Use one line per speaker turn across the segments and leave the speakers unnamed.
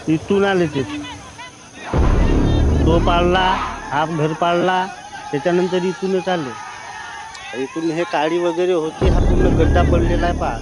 इथून आले ते, तो पाळला, हा घर पाळला, त्याच्यानंतर इथूनच आले. इथून हे काळी वगैरे होती, हा पूर्ण गड्डा पडलेला आहे पहा.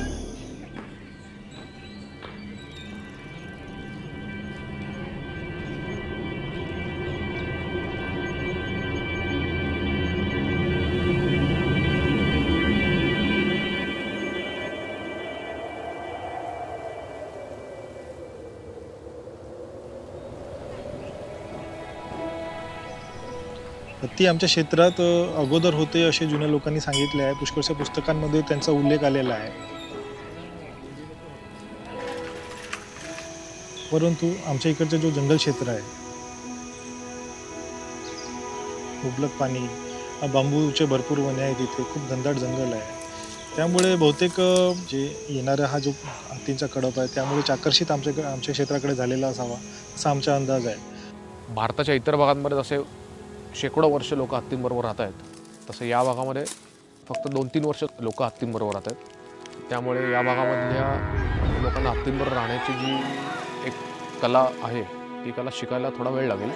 हत्ती आमच्या क्षेत्रात अगोदर होते असे जुन्या लोकांनी सांगितले आहे. पुष्कळशा पुस्तकांमध्ये त्यांचा उल्लेख आलेला आहे. परंतु आमच्या इकडचं जो जंगल क्षेत्र आहे, मुबलक पाणी, बांबूचे भरपूर वने आहेत, इथे खूप घनदाट जंगल आहे. त्यामुळे बहुतेक जे येणारा हा जो हत्तींचा कळप आहे, त्यामुळेच आकर्षित आमच्या क्षेत्राकडे झालेला असावा, असा आमचा अंदाज आहे.
भारताच्या इतर भागांमध्ये जसे शेकडो वर्ष लोक हत्तींबरोबर राहत आहेत, तसं या भागामध्ये फक्त 2-3 वर्ष लोक हत्तींबरोबर राहत आहेत. त्यामुळे या भागामधल्या लोकांना हत्तींबरोबर राहण्याची जी एक कला आहे, ती कला शिकायला थोडा वेळ लागेल.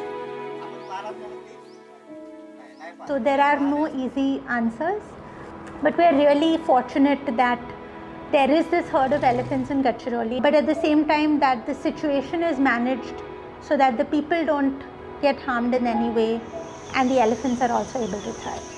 So there are no easy answers, but we are really fortunate that there is this herd of elephants in Gadchiroli, but at the same time that the situation is managed so that the people don't get harmed in any way and the elephants are also able to thrive.